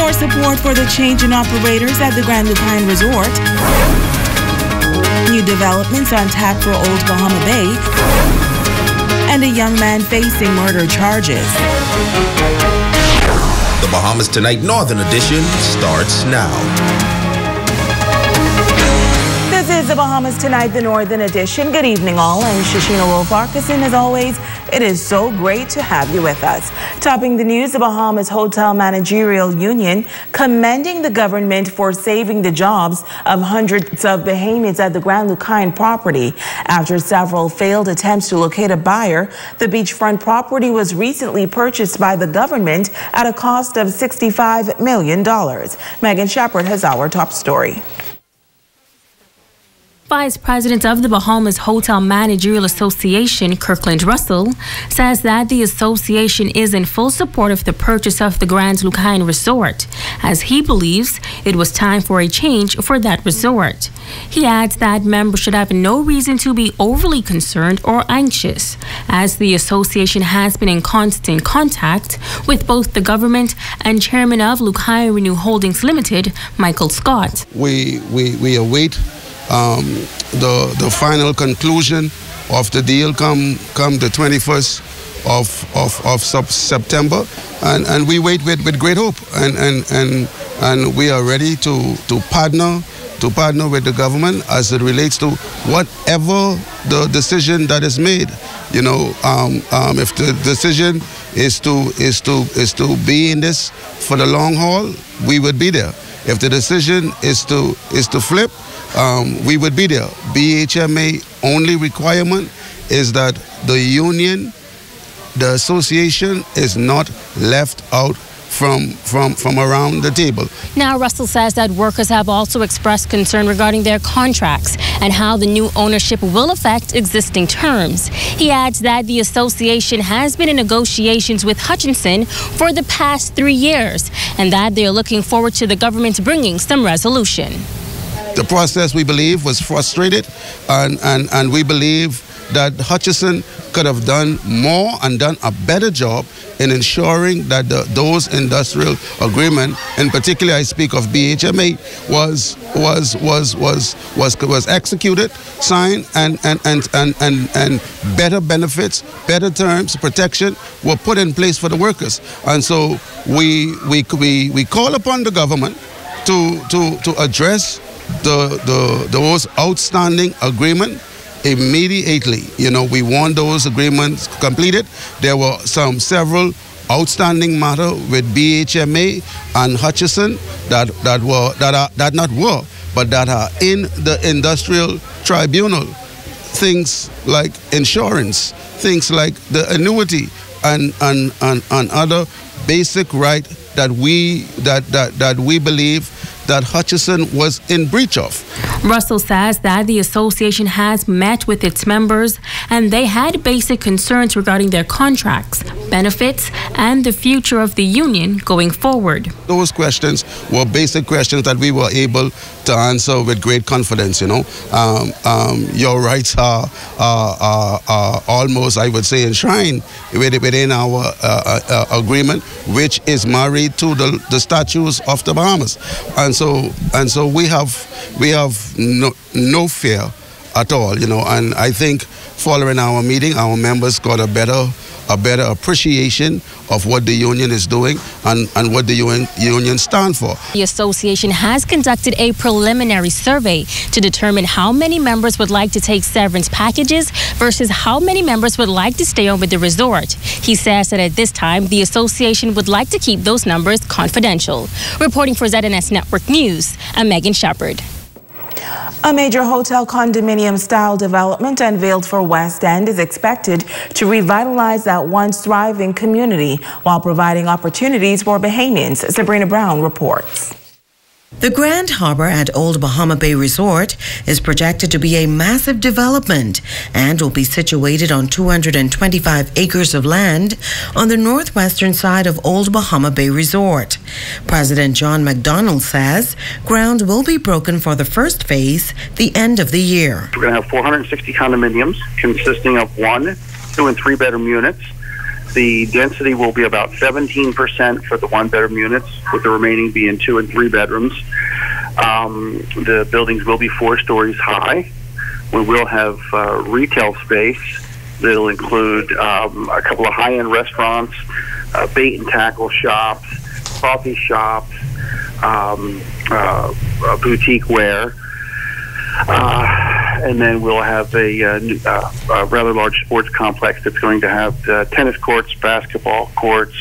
More support for the change in operators at the Grand Lucine Resort. New developments on tap for Old Bahama Bay. And a young man facing murder charges. The Bahamas Tonight Northern Edition starts now. This is the Bahamas Tonight, the Northern Edition. Good evening, all. I'm Shashina Wolf-Arkus, and as always, it is so great to have you with us. Topping the news, the Bahamas Hotel Managerial Union commending the government for saving the jobs of hundreds of Bahamians at the Grand Lucine property. After several failed attempts to locate a buyer, the beachfront property was recently purchased by the government at a cost of $65 million. Megan Shepard has our top story. Vice President of the Bahamas Hotel Managerial Association, Kirkland Russell, says that the association is in full support of the purchase of the Grand Lucine Resort, as he believes it was time for a change for that resort. He adds that members should have no reason to be overly concerned or anxious, as the association has been in constant contact with both the government and chairman of Lucine Renew Holdings Limited, Michael Scott. We await the final conclusion of the deal come the 21st of September, and we wait with great hope, and we are ready to partner with the government as it relates to whatever the decision that is made. You know, if the decision is to be in this for the long haul, we would be there. If the decision is to flip, we would be there. BHMA only requirement is that the union, the association, is not left out from around the table. Now, Russell says that workers have also expressed concern regarding their contracts and how the new ownership will affect existing terms. He adds that the association has been in negotiations with Hutchinson for the past 3 years and that they are looking forward to the government bringing some resolution. The process, we believe, was frustrated, and we believe that Hutchison could have done more and done a better job in ensuring that those industrial agreement, in particular I speak of BHMA, was executed, signed, and better benefits, better terms, protection were put in place for the workers. And so we call upon the government to address those outstanding agreement immediately. You know, we want those agreements completed. There were several outstanding matter with BHMA and Hutchison that are in the industrial tribunal. Things like insurance, things like the annuity, and other basic right that we believe that Hutchison was in breach of. Russell says that the association has met with its members and they had basic concerns regarding their contracts, benefits, and the future of the union going forward. Those questions were basic questions that we were able to answer with great confidence. You know, your rights are almost, I would say, enshrined within our agreement, which is married to the statutes of the Bahamas, and so we have no fear at all, you know. And I think following our meeting, our members got a better appreciation of what the union is doing and what the union stand for. The association has conducted a preliminary survey to determine how many members would like to take severance packages versus how many members would like to stay on with the resort. He says that at this time, the association would like to keep those numbers confidential. Reporting for ZNS Network News, I'm Megan Shepard. A major hotel condominium-style development unveiled for West End is expected to revitalize that once thriving community while providing opportunities for Bahamians. Sabrina Brown reports. The Grand Harbor at Old Bahama Bay Resort is projected to be a massive development and will be situated on 225 acres of land on the northwestern side of Old Bahama Bay Resort. President John McDonald says ground will be broken for the first phase the end of the year. We're going to have 460 condominiums consisting of 1, 2, and 3 bedroom units. The density will be about 17% for the one-bedroom units, with the remaining being 2 and 3 bedrooms. The buildings will be 4 stories high. We will have retail space that'll include a couple of high-end restaurants, bait and tackle shops, coffee shops, boutique wear. And then we'll have a rather large sports complex that's going to have tennis courts, basketball courts,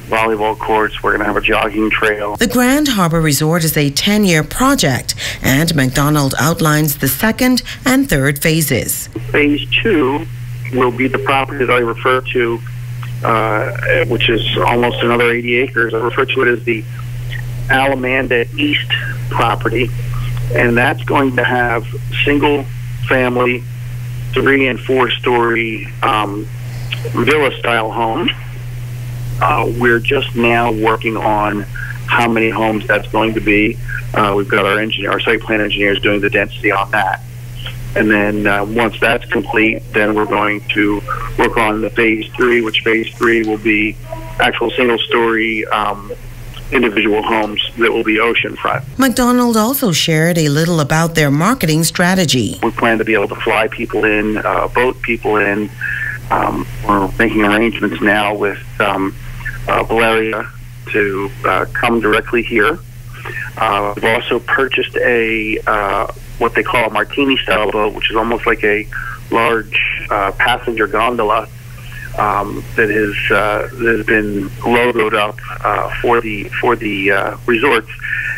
volleyball courts. We're going to have a jogging trail. The Grand Harbor Resort is a 10-year project, and McDonald outlines the second and third phases. Phase 2 will be the property that I refer to, which is almost another 80 acres. I refer to it as the Alamanda East property. And that's going to have single-family, 3- and 4-story villa-style homes. We're just now working on how many homes that's going to be. We've got our site plan engineers doing the density on that. And then once that's complete, then we're going to work on the Phase 3, which Phase 3 will be actual single-story individual homes that will be oceanfront. McDonald also shared a little about their marketing strategy. We plan to be able to fly people in, boat people in. We're making arrangements now with Valeria to come directly here. We've also purchased a what they call a martini-style boat, which is almost like a large passenger gondola that has been logoed up for the resorts,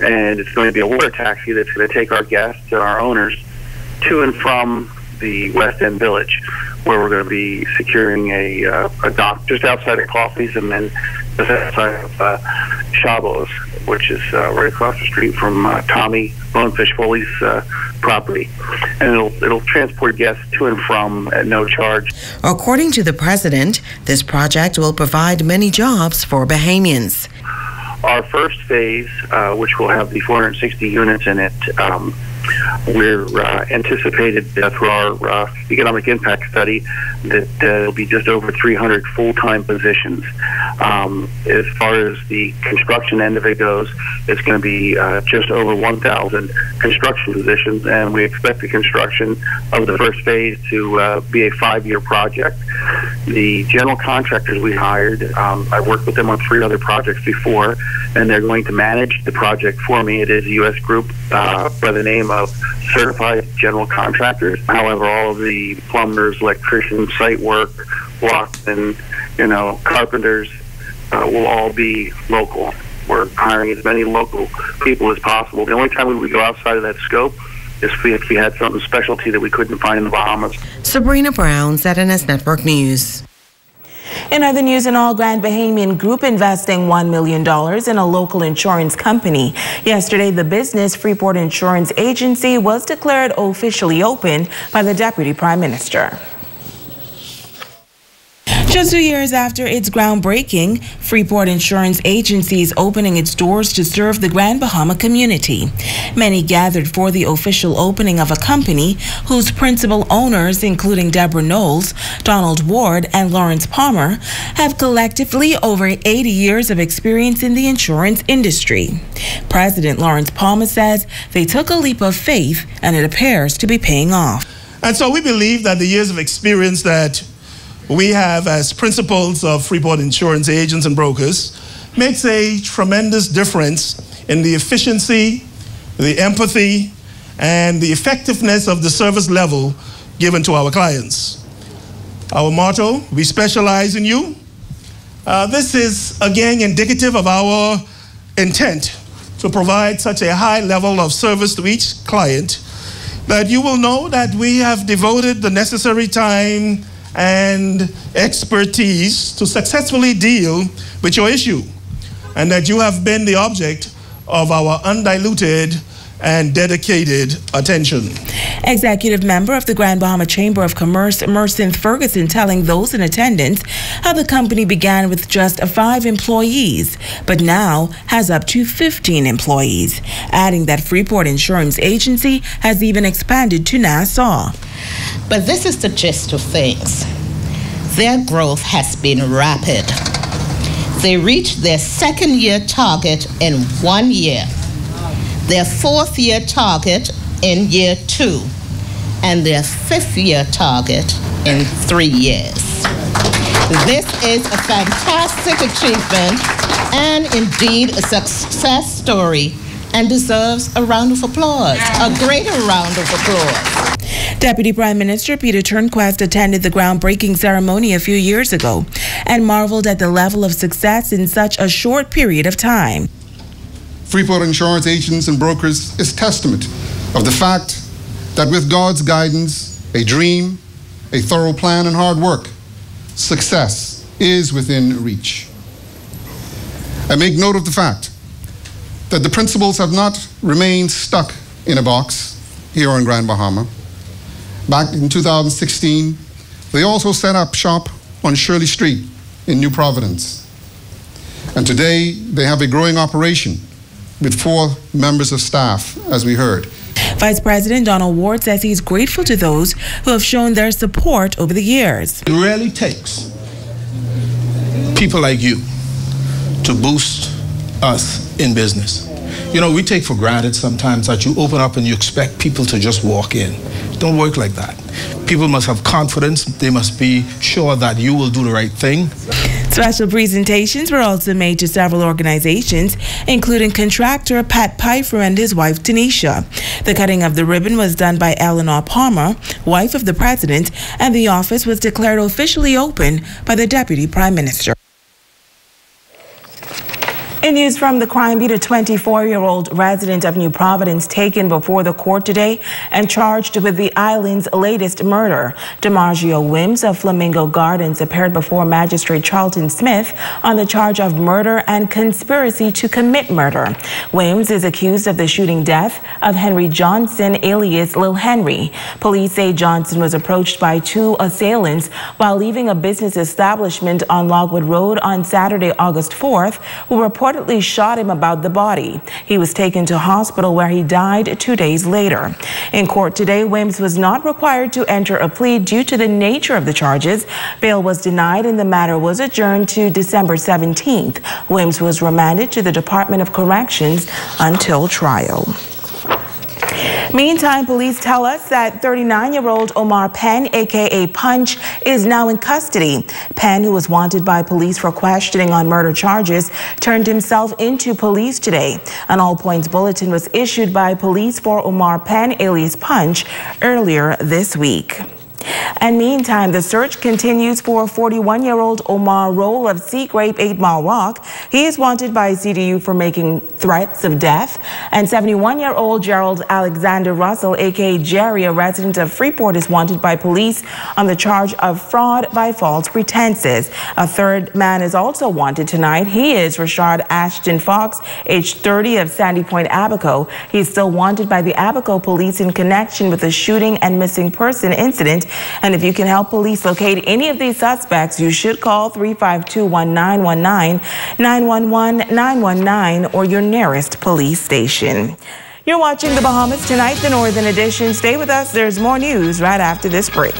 and it's going to be a water taxi that's going to take our guests and our owners to and from the West End Village, where we're going to be securing a dock just outside of Coffey's and then just outside of Chabot's, which is right across the street from Tommy Bonefish Foley's property. And it'll transport guests to and from at no charge. According to the president, this project will provide many jobs for Bahamians. Our first phase, which will have the 460 units in it, we're anticipated through our economic impact study that it'll be just over 300 full-time positions. As far as the construction end of it goes, it's going to be just over 1,000 construction positions, and we expect the construction of the first phase to be a 5-year project. The general contractors we hired, I worked with them on 3 other projects before, and they're going to manage the project for me. It is a U.S. group by the name of Certified General Contractors. However, all of the plumbers, electricians, site work, locksmen, carpenters will all be local. We're hiring as many local people as possible. The only time we would go outside of that scope is if we had something specialty that we couldn't find in the Bahamas. Sabrina Brown, ZNS Network News. In other news, an all-Grand Bahamian group investing $1 million in a local insurance company. Yesterday, the business Freeport Insurance Agency was declared officially open by the Deputy Prime Minister. Just 2 years after its groundbreaking, Freeport Insurance Agency is opening its doors to serve the Grand Bahama community. Many gathered for the official opening of a company whose principal owners, including Deborah Knowles, Donald Ward, and Lawrence Palmer, have collectively over 80 years of experience in the insurance industry. President Lawrence Palmer says they took a leap of faith, and it appears to be paying off. And so we believe that the years of experience that we have as principals of Freeport Insurance agents and brokers makes a tremendous difference in the efficiency, the empathy, and the effectiveness of the service level given to our clients. Our motto, we specialize in you. This is again indicative of our intent to provide such a high level of service to each client that you will know that we have devoted the necessary time and expertise to successfully deal with your issue, and that you have been the object of our undiluted and dedicated attention. Executive member of the Grand Bahama Chamber of Commerce, Mercyn Ferguson, telling those in attendance how the company began with just 5 employees, but now has up to 15 employees, adding that Freeport Insurance Agency has even expanded to Nassau. But this is the gist of things. their growth has been rapid. They reached their second-year target in 1 year, their fourth-year target in year 2, and their fifth-year target in 3 years. This is a fantastic achievement and indeed a success story and deserves a round of applause, a greater round of applause. Deputy Prime Minister Peter Turnquest attended the groundbreaking ceremony a few years ago and marveled at the level of success in such a short period of time. Freeport Insurance Agents and Brokers is testament of the fact that with God's guidance, a dream, a thorough plan, and hard work, success is within reach. I make note of the fact that the principals have not remained stuck in a box here in Grand Bahama. Back in 2016, they also set up shop on Shirley Street in New Providence. And today, they have a growing operation with 4 members of staff, as we heard. Vice President Donald Ward says he's grateful to those who have shown their support over the years. It really takes people like you to boost us in business. You know, we take for granted sometimes that you open up and you expect people to just walk in. It don't work like that. People must have confidence. They must be sure that you will do the right thing. Special presentations were also made to several organizations, including contractor Pat Pfeiffer and his wife Tanisha. The cutting of the ribbon was done by Eleanor Palmer, wife of the president, and the office was declared officially open by the Deputy Prime Minister. In news from the crime beat, a 24-year-old resident of New Providence taken before the court today and charged with the island's latest murder. DeMargio Wims of Flamingo Gardens appeared before Magistrate Charlton Smith on the charge of murder and conspiracy to commit murder. Wims is accused of the shooting death of Henry Johnson, alias Lil Henry. Police say Johnson was approached by 2 assailants while leaving a business establishment on Logwood Road on Saturday, August 4th, who reportedly shot him about the body. He was taken to hospital where he died 2 days later. In court today, Wims was not required to enter a plea due to the nature of the charges. Bail was denied and the matter was adjourned to December 17th. Wims was remanded to the Department of Corrections until trial. Meantime, police tell us that 39-year-old Omar Penn, a.k.a. Punch, is now in custody. Penn, who was wanted by police for questioning on murder charges, turned himself into police today. An all-points bulletin was issued by police for Omar Penn, alias Punch, earlier this week. And meantime, the search continues for 41-year-old Omar Roll of Sea Grape 8 Mile Rock. He is wanted by CDU for making threats of death. And 71-year-old Gerald Alexander Russell, a.k.a. Jerry, a resident of Freeport, is wanted by police on the charge of fraud by false pretenses. A third man is also wanted tonight. He is Rashard Ashton Fox, age 30, of Sandy Point, Abaco. He is still wanted by the Abaco police in connection with the shooting and missing person incident. And if you can help police locate any of these suspects, you should call 352-1919, 911-919, or your nearest police station. You're watching the Bahamas Tonight, the Northern Edition. Stay with us. There's more news right after this break.